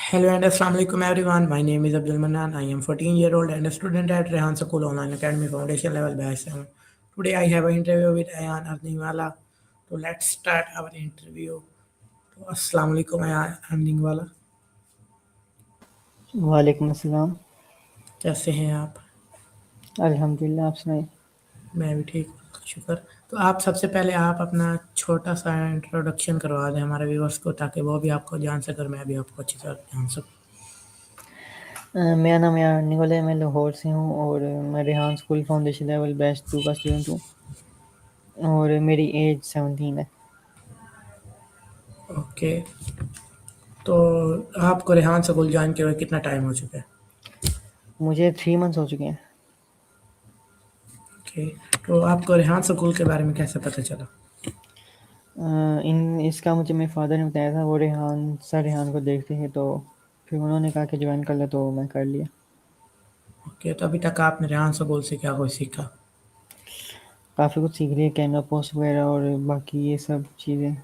Hello and Assalamu alaikum everyone. My name is Abdul Manan. I am 14-year-old and a student at Rehan School Online Academy Foundation Level Batch 7. Today I have an interview with Ayan Ardingwala. So let's start our interview. तो Assalamu alaikum Ayan Ardingwala. वालेकुम अस्सलाम। कैसे हैं आप? अल्हम्दुलिल्लाह, आप सुनाइए। मैं भी ठीक हूँ, शुक्र। तो आप सबसे पहले आप अपना छोटा सा इंट्रोडक्शन करवा दें हमारे व्यूअर्स को ताकि वो भी आपको जान सके और मैं भी आपको अच्छी तरह जान सकूँ। मेरा नाम यार निकोल है, मैं लाहौर से हूँ और मैं Rehan school foundation level batch 2 का स्टूडेंट हूँ और मेरी एज 17 है। ओके। तो आपको रेहान स्कूल ज्वाइन किए हुए कितना टाइम हो चुका है? मुझे 3 मंथ्स हो चुके हैं। ओके। तो आपको रेहान स्कूल के बारे में कैसे पता चला? इन इसका मुझे मेरे फादर ने बताया था, वो रेहान को देखते थे तो फिर उन्होंने कहा कि ज्वाइन कर ले, तो मैं कर लिया। ओके, तो अभी तक आपने रेहान स्कूल से क्या कुछ सीखा? काफ़ी कुछ सीख लिया, कैमरा पोस्ट वगैरह और बाकी ये सब चीज़ें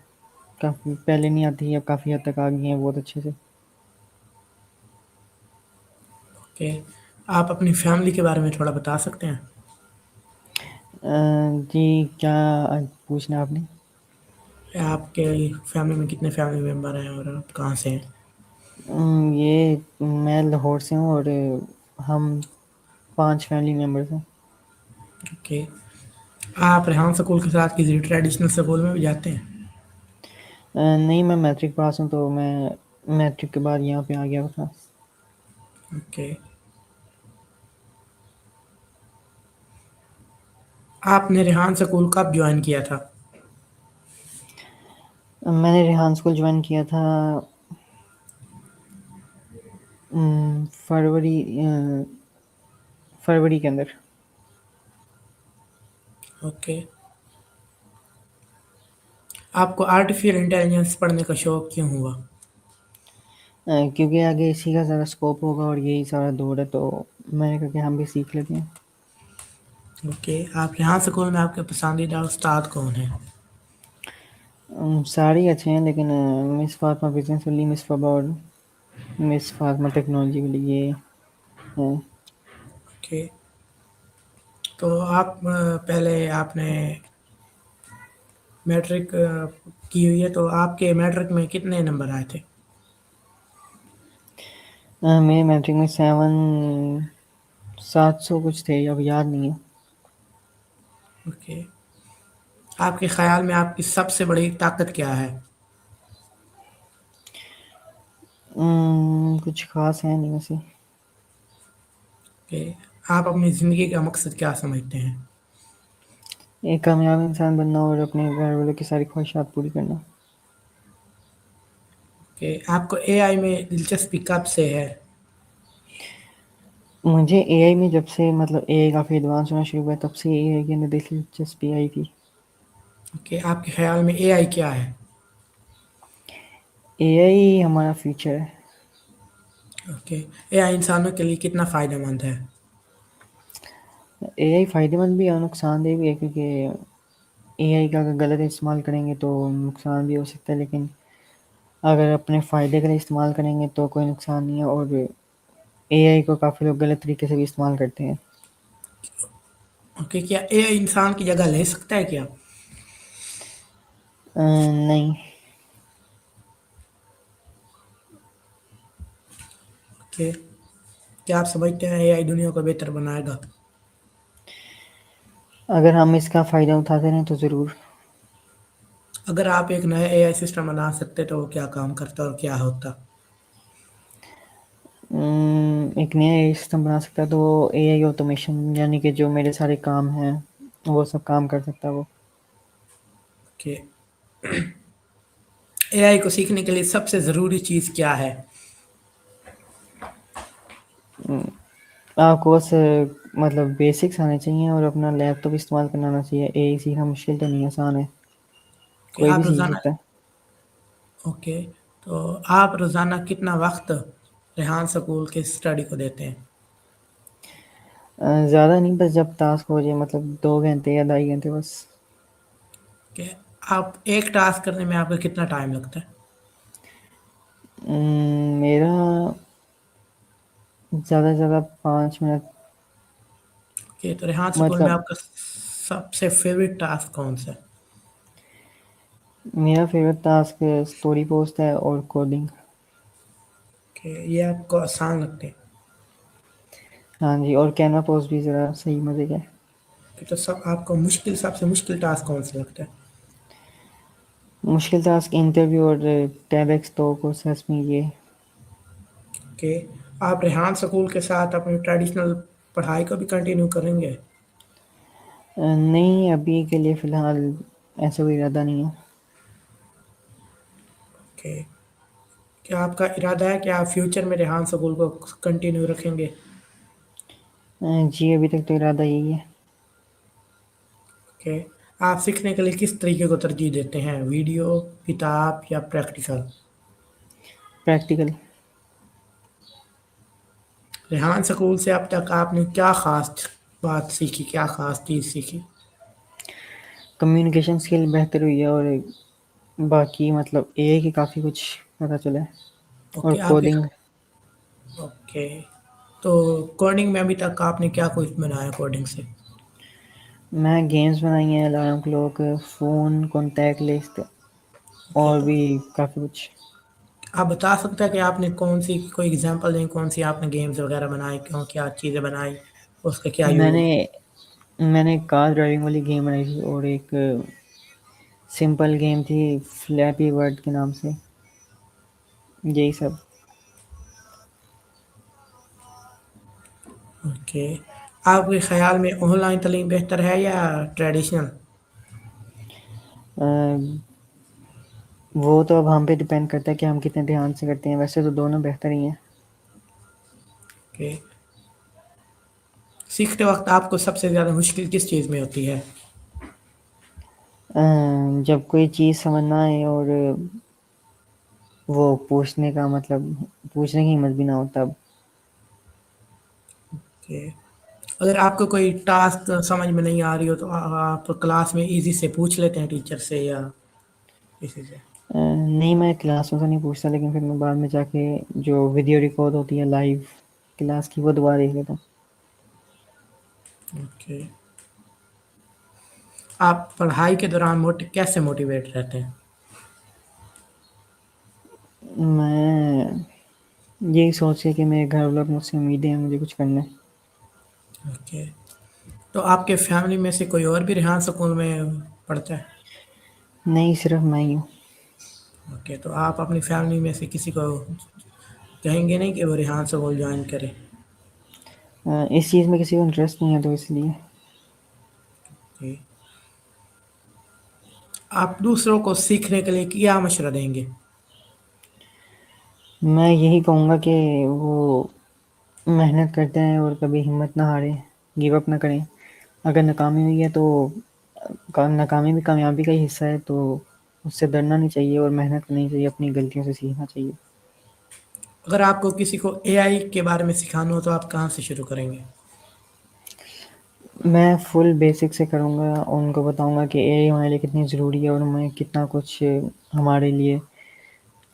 काफ़ी पहले नहीं आती, अब काफ़ी हद तक आ गई हैं बहुत अच्छे से। ओके। आप अपनी फैमिली के बारे में थोड़ा बता सकते हैं? जी, क्या पूछना है आपने? आपके फैमिली में कितने फैमिली मेम्बर हैं और आप कहाँ से हैं? ये मैं लाहौर से हूँ और हम 5 फैमिली मेंबर्स हैं। ओके। आप रेहान स्कूल के साथ किसी ट्रेडिशनल स्कूल में भी जाते हैं? नहीं, मैं मैट्रिक पास हूँ तो मैं मैट्रिक के बाद यहाँ पे आ गया था। ओके। आपने रेहान स्कूल कब ज्वाइन किया था? मैंने रेहान स्कूल ज्वाइन किया था फरवरी फरवरी के अंदर। ओके। आपको आर्टिफिशियल इंटेलिजेंस पढ़ने का शौक क्यों हुआ? क्योंकि आगे इसी का ज़्यादा स्कोप होगा और यही सारा दौर है, तो मैंने कहा कि हम भी सीख लेते हैं। ओके। आप रेहान स्कूल में आपके पसंदीदा उस्ताद कौन है? सारे ही अच्छे हैं, लेकिन मिस फातिमा बिजनेस वाली, मिस फबा और मिस फातिमा टेक्नोलॉजी वाली, ये हैं। ओके। तो आप पहले आपने मैट्रिक की हुई है, तो आपके मैट्रिक में कितने नंबर आए थे? मेरे मैट्रिक में 700 कुछ थे, अब याद नहीं है। ओके। आपके ख्याल में आपकी सबसे बड़ी ताकत क्या है? कुछ खास है नहीं वैसे। ओके। आप अपनी ज़िंदगी का मकसद क्या समझते हैं? एक कामयाब इंसान बनना और अपने घर वालों की सारी ख्वाहिशात पूरी करना। ओके। आपको एआई में दिलचस्पी कब से है? मुझे एआई में जब से मतलब एआई काफ़ी एडवांस होना शुरू हुआ तब से एआई के अंदर दिलचस्पी आई थी। ओके। आपके ख्याल में एआई क्या है? एआई हमारा फ्यूचर है। ओके। एआई इंसानों के लिए कितना फ़ायदेमंद है? एआई फ़ायदेमंद भी है और नुकसानदेह भी है, क्योंकि एआई का अगर गलत इस्तेमाल करेंगे तो नुकसान भी हो सकता है, लेकिन अगर अपने फ़ायदे के लिए इस्तेमाल करेंगे तो कोई नुकसान नहीं है। और एआई को काफ़ी लोग गलत तरीके से भी इस्तेमाल करते हैं। ओके। क्या एआई इंसान की जगह ले सकता है क्या? नहीं। ओके। क्या आप समझते हैं एआई दुनिया को बेहतर बनाएगा? अगर हम इसका फ़ायदा उठाते रहें तो ज़रूर। अगर आप एक नया एआई सिस्टम बना सकते तो वो क्या काम करता और क्या होता? एक नया एआई सिस्टम बना सकता है तो वो एआई ऑटोमेशन, यानी कि जो मेरे सारे काम हैं वो सब काम कर सकता है वो। ओके। एआई को सीखने के लिए सबसे ज़रूरी चीज़ क्या है? आपको बस मतलब बेसिक्स आने चाहिए और अपना लैपटॉप इस्तेमाल करना आना चाहिए। एआई सीखना मुश्किल तो नहीं, आसान है, कि कोई भी आप सीख रोज़ाना सकता है। ओके। तो आप रोज़ाना कितना वक़्त रेहान स्कूल के स्टडी को देते हैं? ज़्यादा नहीं, बस जब टास्क हो जाए, मतलब 2 घंटे या ढाई घंटे बस। कि आप एक टास्क करने में आपका कितना टाइम लगता है? मेरा ज़्यादा से ज़्यादा 5 मिनट। ओके, तो रेहान स्कूल में मतलब आपका सबसे फेवरेट टास्क कौन सा है? मेरा फेवरेट टास्क स्टोरी पोस्ट है और कोडिंग। ओके, ये आपको आसान लगते हैं? हाँ जी, और कैनवा पोस्ट भी ज़रा सही मज़े का है। कि तो सब आपको मुश्किल सबसे मुश्किल टास्क कौन सा लगता है? मुश्किल टास्क इंटरव्यू और टैबेक्स टॉक और सेसमी ये। ओके, आप रेहान स्कूल के साथ अपनी ट्रेडिशनल पढ़ाई को भी कंटिन्यू करेंगे? नहीं, अभी के लिए फ़िलहाल ऐसा कोई इरादा नहीं है। ओके, क्या आपका इरादा है कि आप फ्यूचर में रेहान स्कूल को कंटिन्यू रखेंगे? जी, अभी तक तो इरादा यही है। ओके, आप सीखने के लिए किस तरीके को तरजीह देते हैं, वीडियो, किताब या प्रैक्टिकल? प्रैक्टिकल। रेहान स्कूल से अब तक आपने क्या खास बात सीखी, क्या खास चीज़ सीखी? कम्युनिकेशन स्किल बेहतर हुई है और बाकी मतलब एआई की काफ़ी कुछ पता चला है और ओके, आपके कोडिंग। ओके, तो कोडिंग में अभी तक आपने क्या कुछ बनाया कोडिंग से? मैं गेम्स बनाई हैं, alarm clock, phone, contact list okay, और तो भी काफ़ी कुछ। आप बता सकते हैं कि आपने कौन सी कोई एग्जांपल दें, कौन सी आपने गेम्स वगैरह बनाई, क्यों क्या चीज़ें बनाई, उसका क्या यूज़? मैंने मैंने एक कार ड्राइविंग वाली गेम बनाई थी और एक सिंपल गेम थी फ्लैपी बर्ड के नाम से। यही सब। ओके, आपके ख्याल में ऑनलाइन तालीम बेहतर है या ट्रेडिशनल? अ, वो तो अब हम पे डिपेंड करता है कि हम कितने ध्यान से करते हैं। वैसे तो दोनों बेहतर ही हैं। ओके, सीखते वक्त आपको सबसे ज़्यादा मुश्किल किस चीज़ में होती है? जब कोई चीज़ समझ ना आए और वो पूछने का मतलब पूछने की हिम्मत भी ना हो तब। ओके, अगर आपको कोई टास्क समझ में नहीं आ रही हो तो आप क्लास में इजी से पूछ लेते हैं टीचर से या किसी से? नहीं, मैं क्लास में तो नहीं पूछता, लेकिन फिर मैं बाद में जाके जो वीडियो रिकॉर्ड होती है लाइव क्लास की वो दोबारा देख लेता ओके, आप पढ़ाई के दौरान कैसे मोटिवेट रहते हैं? हूँ। मैं यही सोच के कि मेरे घर वालों की मुझसे उम्मीदें हैं, मुझे कुछ करना है। ओके, तो आपके फैमिली में से कोई और भी रेहान स्कूल में पढ़ता है? नहीं, सिर्फ मैं ही हूँ। ओके, तो आप अपनी फैमिली में से किसी को कहेंगे नहीं कि वो रेहान स्कूल ज्वाइन करे? इस चीज़ में किसी को इंटरेस्ट नहीं है तो इसलिए। ओके, आप दूसरों को सीखने के लिए क्या मशवरा देंगे? मैं यही कहूँगा कि वो मेहनत करते हैं और कभी हिम्मत ना हारें, गिव अप ना करें। अगर नाकामी हुई है तो नाकामी भी कामयाबी का ही हिस्सा है, तो उससे डरना नहीं चाहिए और मेहनत करनी चाहिए, अपनी गलतियों से सीखना चाहिए। अगर आपको किसी को एआई के बारे में सिखाना हो तो आप कहाँ से शुरू करेंगे? मैं फुल बेसिक से करूँगा और उनको बताऊँगा कि एआई हमारे लिए कितनी ज़रूरी है और हमें कितना कुछ हमारे लिए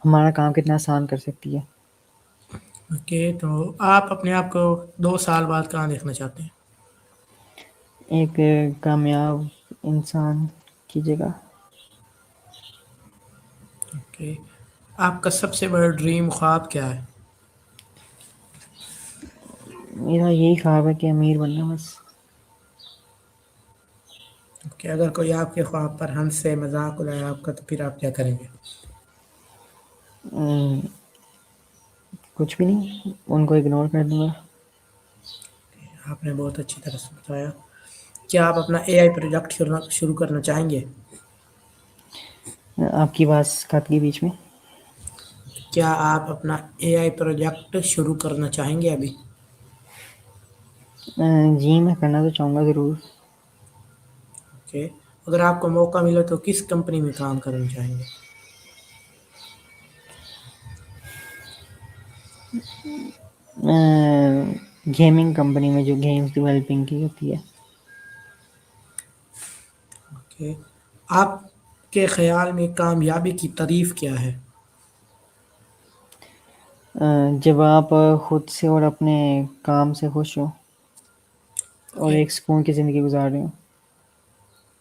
हमारा काम कितना आसान कर सकती है। ओके, तो आप अपने आप को 2 साल बाद कहाँ देखना चाहते हैं? एक कामयाब इंसान की जगह। ओके, आपका सबसे बड़ा ड्रीम ख्वाब क्या है? मेरा यही ख्वाब है कि अमीर बनना बस। ओके, अगर कोई आपके ख्वाब पर हंसे, मजाक उड़ाए आपका, तो फिर आप क्या करेंगे? उम, कुछ भी नहीं, उनको इग्नोर कर दूँगा। आपने बहुत अच्छी तरह से बताया। क्या आप अपना एआई प्रोजेक्ट शुरू शुरू करना चाहेंगे? आपकी आवाज़ कट गई बीच में। क्या आप अपना एआई प्रोजेक्ट शुरू करना चाहेंगे अभी? जी, मैं करना तो चाहूँगा ज़रूर। ओके, अगर आपको मौका मिले तो किस कंपनी में काम करना चाहेंगे? गेमिंग कंपनी में जो गेम्स डेवलपिंग की होती है। ओके, आपके ख्याल में कामयाबी की तारीफ क्या है? जब आप खुद से और अपने काम से खुश हो और ओके। एक सुकून की ज़िंदगी गुजार रहे हो।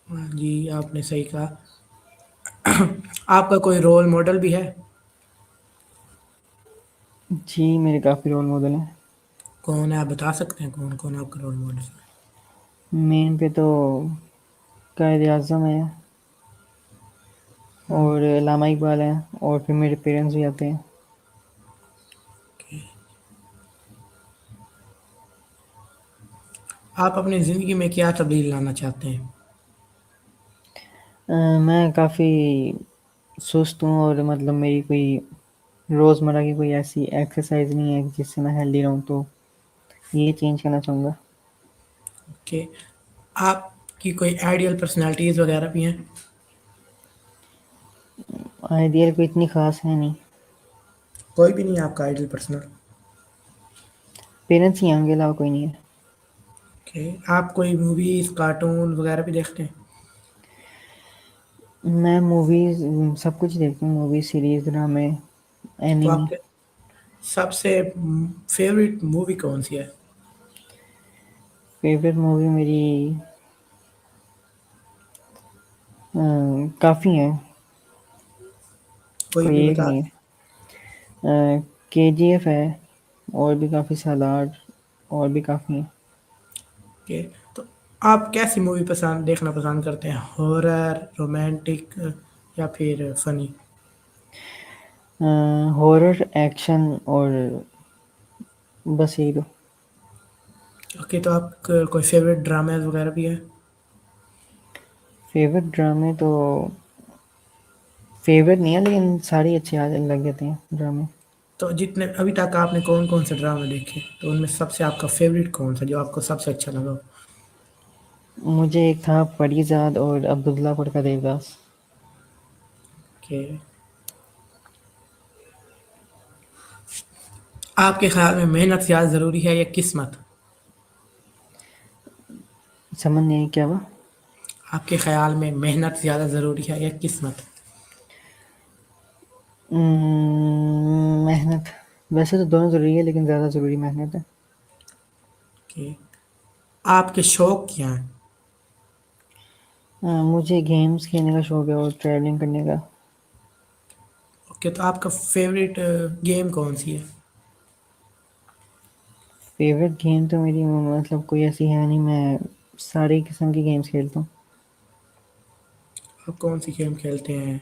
हाँ जी, आपने सही कहा। आपका कोई रोल मॉडल भी है? जी, मेरे काफ़ी रोल मॉडल हैं। कौन है, आप बता सकते हैं कौन कौन आपका रोल मॉडल है? मेन पे तो कायद आज़म है हम्म, और अल्लामा इकबाल हैं और फिर मेरे पेरेंट्स भी आते हैं। ओके। आप अपनी ज़िंदगी में क्या तब्दील लाना चाहते हैं? मैं काफ़ी सुस्त हूँ और मतलब मेरी कोई रोज़मर्रा की कोई ऐसी एक्सरसाइज नहीं है जिससे मैं हेल्दी रहूँ, तो ये चेंज करना चाहूँगा। ओके। आपकी कोई आइडियल पर्सनालिटीज़ वगैरह भी हैं? आइडियल कोई इतनी ख़ास है नहीं। कोई भी नहीं है आपका आइडियल पर्सनल? पेरेंट्स ही हैं, उनके अलावा कोई नहीं है। ओके। आप कोई मूवीज़ कार्टून वगैरह भी देखते हैं? मैं मूवीज़ सब कुछ देखता हूँ, मूवी सीरीज़ ड्रामे तो एनिमी। आपके सबसे फेवरेट मूवी कौन सी है? फेवरेट मूवी मेरी काफ़ी हैं, कोई कोई भी एक बता। नहीं है। केजीएफ है और भी काफ़ी सालार और भी काफ़ी हैं। ओके। तो आप कैसी मूवी पसंद देखना पसंद करते हैं, हॉरर, रोमांटिक या फिर फनी? हॉरर एक्शन और बस यही दो। ओके। तो आप कोई फेवरेट ड्रामे वगैरह भी है? फेवरेट ड्रामे तो फेवरेट नहीं है, लेकिन सारे अच्छे आ लग जाते हैं ड्रामे। तो जितने अभी तक आपने कौन कौन से ड्रामे देखे, तो उनमें सबसे आपका फेवरेट कौन सा जो आपको सबसे अच्छा लगा? मुझे एक था परिजाद और अब्दुल्लापुर का देवदास। ओके। आपके ख्याल में मेहनत ज़्यादा ज़रूरी है या किस्मत? समझ नहीं क्या हुआ। आपके ख्याल में मेहनत ज़्यादा ज़रूरी है या किस्मत? मेहनत। वैसे तो दोनों ज़रूरी है, लेकिन ज़्यादा ज़रूरी मेहनत है। ओके। आपके शौक क्या हैं? मुझे गेम्स खेलने का शौक है और ट्रैवलिंग करने का। ओके। तो आपका फेवरेट गेम कौन सी है? फेवरेट गेम तो मेरी मतलब कोई ऐसी है नहीं, मैं सारी किस्म की गेम्स खेलता हूँ। आप कौन सी गेम खेलते हैं?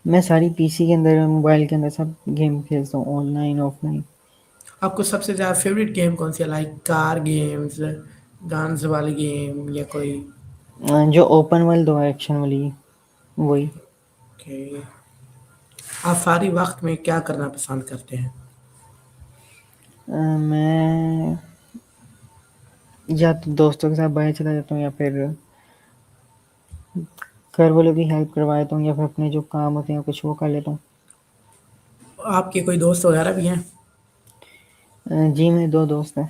मैं सारी पीसी के अंदर मोबाइल के अंदर सब गेम खेलता हूँ, ऑनलाइन ऑफलाइन। आपको सबसे ज़्यादा फेवरेट गेम कौन सी है, लाइक कार गेम्स, डांस वाली गेम या कोई? जो ओपन वर्ल्ड हो एक्शन वाली, वही। ओके। आप फारी वक्त में क्या करना पसंद करते हैं? मैं या तो दोस्तों के साथ बाहर चला जाता हूँ या फिर घर वालों की हेल्प करवा देता हूँ या फिर अपने जो काम होते हैं कुछ वो कर लेता हूँ। आपके कोई दोस्त वगैरह भी हैं? जी, मेरे दो दोस्त हैं।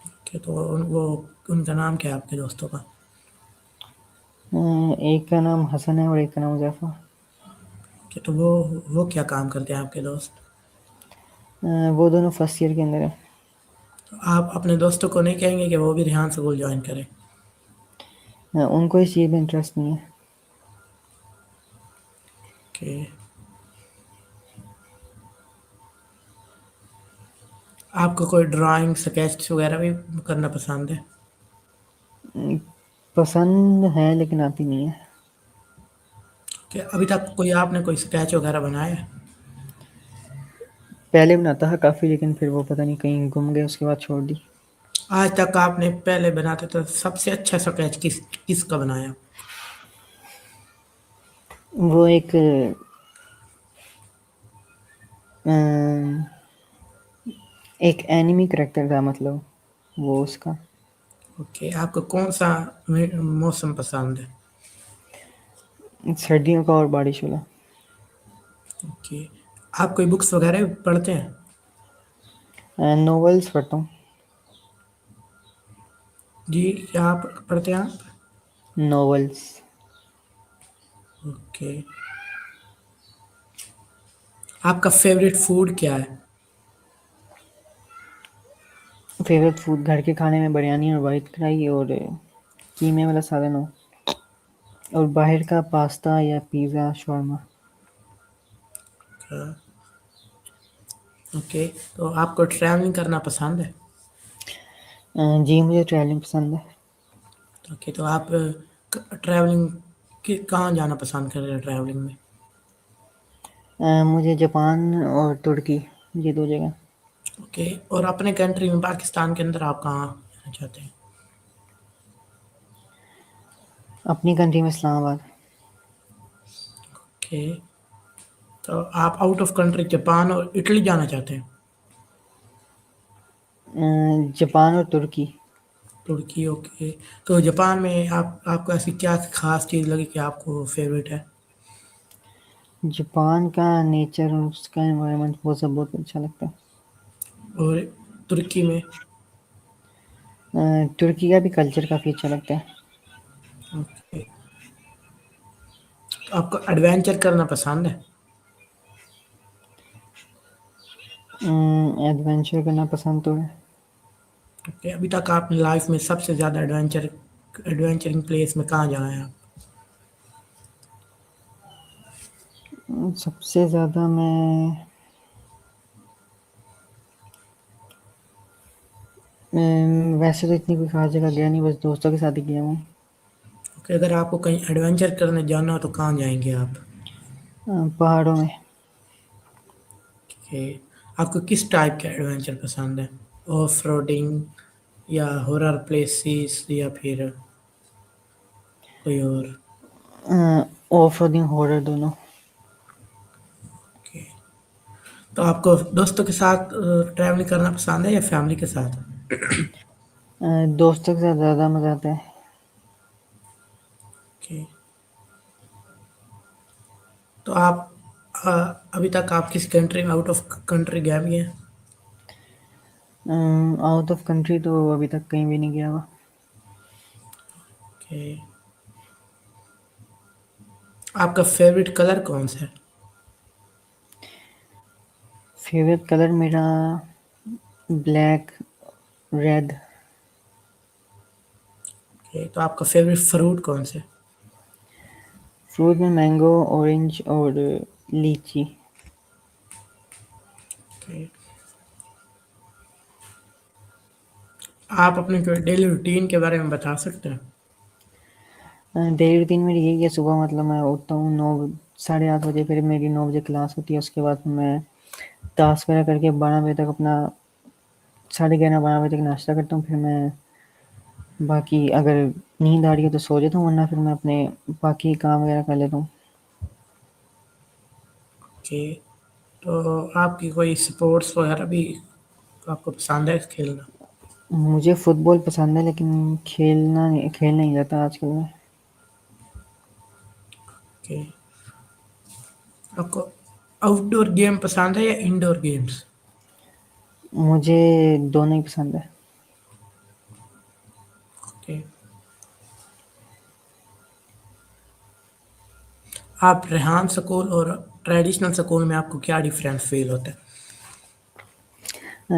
ओके। तो वो उनका नाम क्या है आपके दोस्तों का? एक का नाम हसन है और एक का नाम हुज़ैफ़ा। ओके। तो वो क्या काम करते हैं आपके दोस्त? वो दोनों फर्स्ट ईयर के अंदर है। तो आप अपने दोस्तों को नहीं कहेंगे कि वो भी रेहान स्कूल ज्वाइन करें? उनको इस चीज़ में इंटरेस्ट नहीं है। ओके। आपको कोई ड्राइंग स्केच वगैरह भी करना पसंद है? पसंद है लेकिन आती नहीं है। कि अभी तक कोई आपने कोई स्केच वगैरह बनाया है? पहले बनाता था काफ़ी, लेकिन फिर वो पता नहीं कहीं गुम गए, उसके बाद छोड़ दी। आज तक आपने पहले बनाते तो सबसे अच्छा स्केच किसका बनाया? वो एक एनिमी करेक्टर था, मतलब वो उसका। ओके। आपको कौन सा मौसम पसंद है? सर्दियों का और बारिश वाला। ओके। आप कोई बुक्स वगैरह भी पढ़ते हैं? नॉवेल्स पढ़ता हूँ। जी, क्या आप पढ़ते हैं आप? नॉवेल्स। ओके। आपका फेवरेट फूड क्या है? फेवरेट फूड घर के खाने में बिरयानी और वाइट कढ़ाई और कीमे वाला सालन हो, और बाहर का पास्ता या पिज़्ज़ा, शॉर्मा। ओके, तो आपको ट्रैवलिंग करना पसंद है? जी, मुझे ट्रैवलिंग पसंद है। ओके, तो आप ट्रैवलिंग कहाँ जाना पसंद कर रहे हैं ट्रैवलिंग में? मुझे जापान और तुर्की, ये 2 जगह। ओके, और अपने कंट्री में पाकिस्तान के अंदर आप कहाँ जाना चाहते हैं? अपनी कंट्री में इस्लामाबाद। ओके, तो आप आउट ऑफ कंट्री जापान और इटली जाना चाहते हैं? जापान और तुर्की। तुर्की, ओके। तो जापान में आप आपको ऐसी क्या खास चीज़ लगी कि आपको फेवरेट है? जापान का नेचर और उसका एनवायरनमेंट वो सब बहुत अच्छा लगता है। और तुर्की में? तुर्की का भी कल्चर काफ़ी अच्छा लगता है। ओके, तो आपको एडवेंचर करना पसंद है? एडवेंचर करना पसंद तो है। ओके, अभी तक आपने लाइफ में सबसे ज़्यादा एडवेंचरिंग प्लेस में कहाँ जाए हैं आप? सबसे ज़्यादा वैसे तो इतनी कोई ख़ास जगह गया नहीं, बस दोस्तों के साथ ही गया हूँ। ओके, अगर आपको कहीं एडवेंचर करने जाना हो तो कहाँ जाएंगे आप? पहाड़ों में। ओके, आपको किस टाइप का एडवेंचर पसंद है? ऑफ रोडिंग या हॉरर प्लेसेस या फिर कोई और? ऑफ रोडिंग, हॉरर दोनों। ओके, तो आपको दोस्तों के साथ ट्रैवलिंग करना पसंद है या फैमिली के साथ? दोस्तों के साथ ज़्यादा मज़ा आता है। ओके, तो आप अ, अभी तक आप किस कंट्री में आउट ऑफ कंट्री गए भी हैं? आउट ऑफ कंट्री तो अभी तक कहीं भी नहीं गया हुआ। ओके, आपका फेवरेट कलर कौन सा है? फेवरेट कलर मेरा ब्लैक, रेड। ओके, तो आपका फेवरेट फ्रूट कौन सा है? फ्रूट में मैंगो, ऑरेंज और लीची। ओके, आप अपने डेली रूटीन के बारे में बता सकते हैं? डेली रूटीन मेरी यही है, सुबह मतलब मैं उठता हूँ 9, 8:30 बजे, फिर मेरी 9 बजे क्लास होती है। उसके बाद मैं टास्क वगैरह करके 12 बजे तक अपना 11:30 12 बजे तक नाश्ता करता हूँ। फिर मैं बाकी अगर नींद आ रही है तो सो जाता हूँ, वरना फिर मैं अपने बाकी काम वगैरह कर लेता हूँ। ओके, तो आपकी कोई स्पोर्ट्स वगैरह भी आपको पसंद है खेलना? मुझे फुटबॉल पसंद है, लेकिन खेल नहीं जाता आजकल मैं। ओके, आपको आउटडोर गेम पसंद है या इंडोर गेम्स? मुझे दोनों ही पसंद है। ओके, आप रेहान स्कूल और ट्रेडिशनल स्कूल में आपको क्या डिफरेंस फील होता है?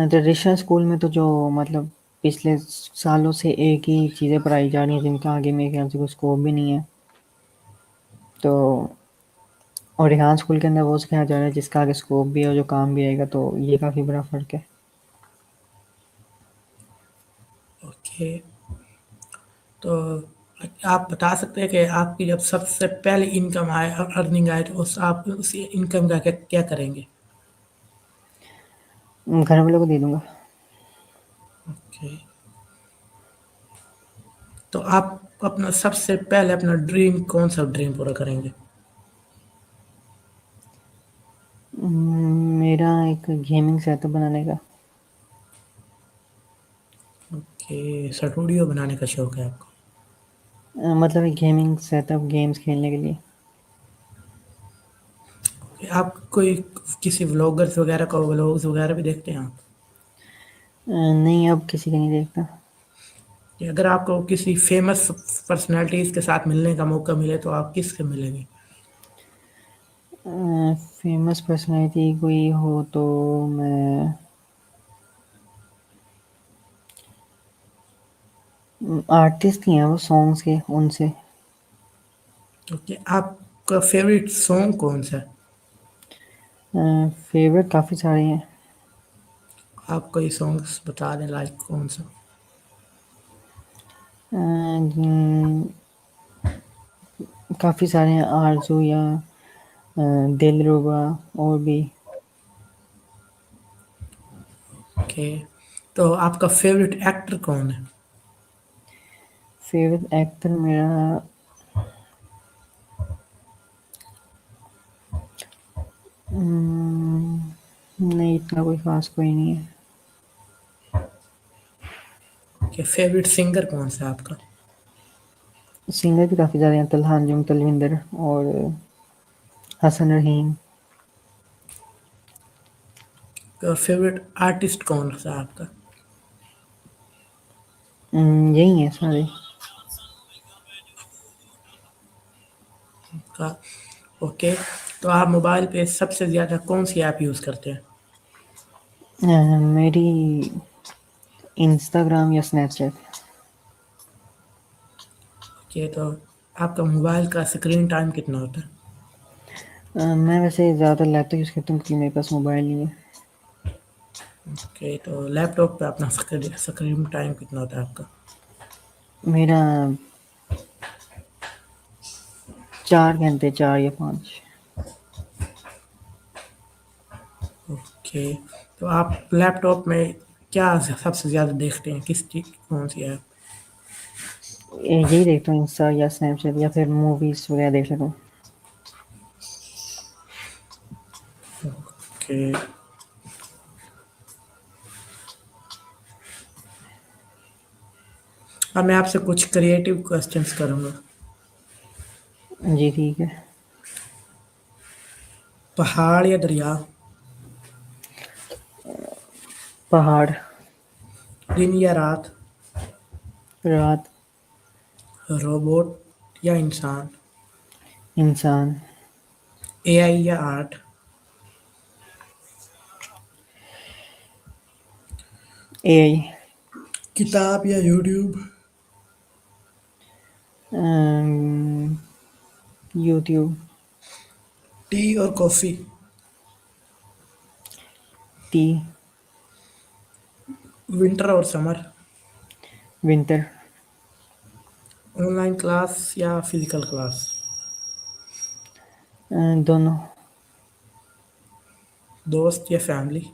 ट्रेडिशनल स्कूल में तो जो मतलब पिछले सालों से एक ही चीज़ें पढ़ाई जा रही हैं, जिनका आगे मेरे ख्याल से कोई स्कोप भी नहीं है। तो और रेहान स्कूल के अंदर वो सिखाया जा रहा है जिसका आगे स्कोप भी है और जो काम भी आएगा, तो ये काफ़ी बड़ा फ़र्क है। ओके, तो आप बता सकते हैं कि आपकी जब सबसे पहली इनकम आए और अर्निंग आए तो उस आप उस इनकम का क्या क्या करेंगे? घर वालों को दे दूँगा। ओके, तो आप अपना सबसे पहले अपना ड्रीम कौन सा ड्रीम पूरा करेंगे? मेरा एक गेमिंग सेटअप बनाने का। ओके, स्टूडियो बनाने का शौक है आपको? मतलब एक गेमिंग सेटअप गेम्स खेलने के लिए। आप कोई किसी व्लॉगर्स वगैरह का व्लॉग्स वगैरह भी देखते हैं आप? नहीं, अब किसी का नहीं देखता। कि अगर आपको किसी फेमस पर्सनालिटीज के साथ मिलने का मौका मिले तो आप किससे मिलेंगे? फेमस पर्सनैलिटी कोई हो तो मैं आर्टिस्ट ही हैं वो सॉन्ग्स के उनसे। ओके, आपका फेवरेट सॉन्ग कौन सा है? फेवरेट काफ़ी सारे हैं। आप कोई सॉन्ग्स बता दें, लाइक कौन सा? काफ़ी सारे हैं आरज़ू या दिलरुबा और भी। ओके, तो आपका फेवरेट एक्टर कौन है? फेवरेट एक्टर मेरा नहीं इतना कोई ख़ास कोई नहीं है। ओके, फेवरेट सिंगर कौन सा है आपका? सिंगर भी काफ़ी सारे हैं तलहा अंजुम तलविंदर और हसन रहीम। फेवरेट आर्टिस्ट कौन सा है आपका? यही हैं सारे। का ओके, तो आप मोबाइल पे सबसे ज़्यादा कौन सी ऐप यूज़ करते हैं? मेरी इंस्टाग्राम या स्नैपचैट। ओके, तो आपका मोबाइल का स्क्रीन टाइम कितना होता है? मैं वैसे ज़्यादा लैपटॉप यूज़ करता हूँ क्योंकि मेरे पास मोबाइल नहीं है। ओके, तो लैपटॉप पे अपना स्क्रीन टाइम कितना होता है आपका? मेरा 4 घंटे 4 या 5। ओके, तो आप लैपटॉप में क्या सबसे ज़्यादा देखते हैं, किस चीज़ कौन सी ऐप? यही देखता हूँ इंस्टा या स्नैपचैट या फिर मूवीज़ वगैरह देख लेता हूँ। ओके, अब मैं आपसे कुछ क्रिएटिव क्वेश्चंस करूँगा। जी ठीक है। पहाड़ या दरिया? पहाड़। दिन या रात? रात। रोबोट या इंसान? इंसान। एआई या आर्ट? एआई। किताब या यूट्यूब? यूट्यूब। टी और कॉफ़ी? टी। विंटर और समर? विंटर। ऑनलाइन क्लास या फिजिकल क्लास? दोनों। दोस्त या फैमिली?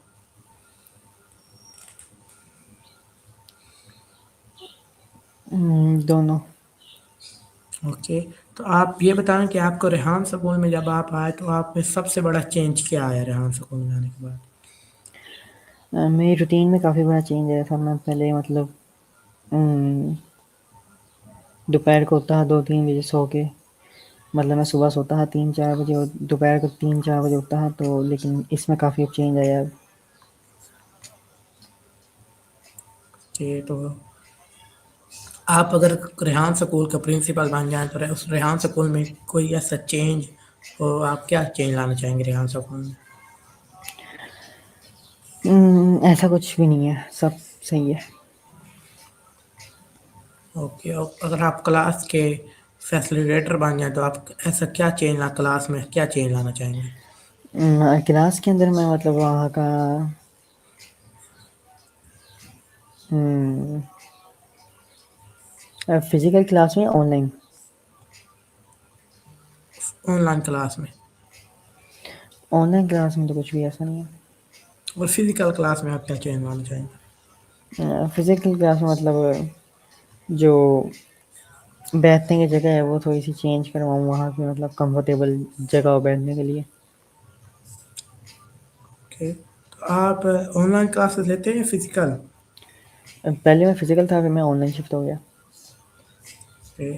दोनों। ओके, तो आप ये बताएं कि आपको रेहान स्कूल में जब आप आए तो आप में सबसे बड़ा चेंज क्या आया रेहान स्कूल में आने के बाद? मेरी रूटीन में काफ़ी बड़ा चेंज आया था। मैं पहले मतलब अम, दोपहर को उठता था 2-3 बजे सो के। मतलब मैं सुबह सोता था 3-4 बजे और दोपहर को 3-4 बजे उठता था तो लेकिन इसमें काफ़ी अब चेंज आया अब। ओके, तो आप अगर रेहान स्कूल का प्रिंसिपल बन जाएं तो उस रेहान स्कूल में कोई ऐसा चेंज हो, आप क्या चेंज लाना चाहेंगे रेहान स्कूल में? ऐसा कुछ भी नहीं है, सब सही है। ओके, और अगर आप क्लास के फैसिलिटेटर बन जाएं तो आप ऐसा क्या चेंज ला क्लास में क्या चेंज लाना चाहेंगे? क्लास के अंदर मैं मतलब वहाँ का फिजिकल क्लास में ऑनलाइन। ऑनलाइन क्लास में? ऑनलाइन क्लास में तो कुछ भी ऐसा नहीं और फिजिकल क्लास में आप क्या चेंज लाना चाहेंगे? है। फिजिकल क्लास में मतलब जो बैठने की जगह है वो थोड़ी सी चेंज करवाऊँ वहाँ की, मतलब कंफर्टेबल जगह हो बैठने के लिए। ओके, तो आप ऑनलाइन क्लासेस लेते हैं या फिजिकल? पहले मैं फिजिकल था फिर मैं ऑनलाइन शिफ्ट हो गया। ओके,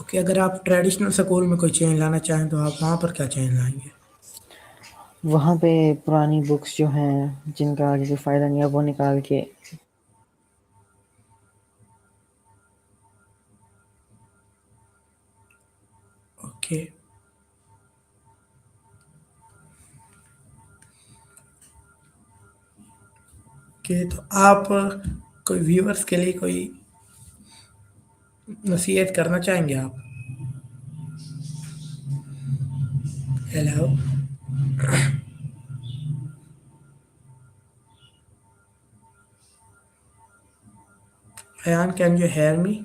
ओके, अगर आप ट्रेडिशनल स्कूल में कोई चेंज लाना चाहें तो आप वहाँ पर क्या चेंज लाएंगे? वहाँ पे पुरानी बुक्स जो हैं जिनका आगे कोई फ़ायदा नहीं है वो निकाल के ओके ओके, तो आप कोई व्यूअर्स के लिए कोई नसीहत करना चाहेंगे आप? Hello, Ayaan, can you hear me?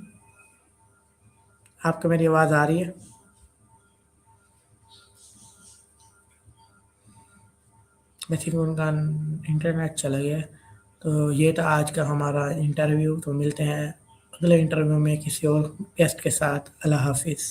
आपको मेरी आवाज़ आ रही है? आई थिंक उनका इंटरनेट चला गया है। तो ये था आज का हमारा इंटरव्यू। तो मिलते हैं अगले इंटरव्यू में किसी और गेस्ट के साथ। अल्लाह हाफिज़।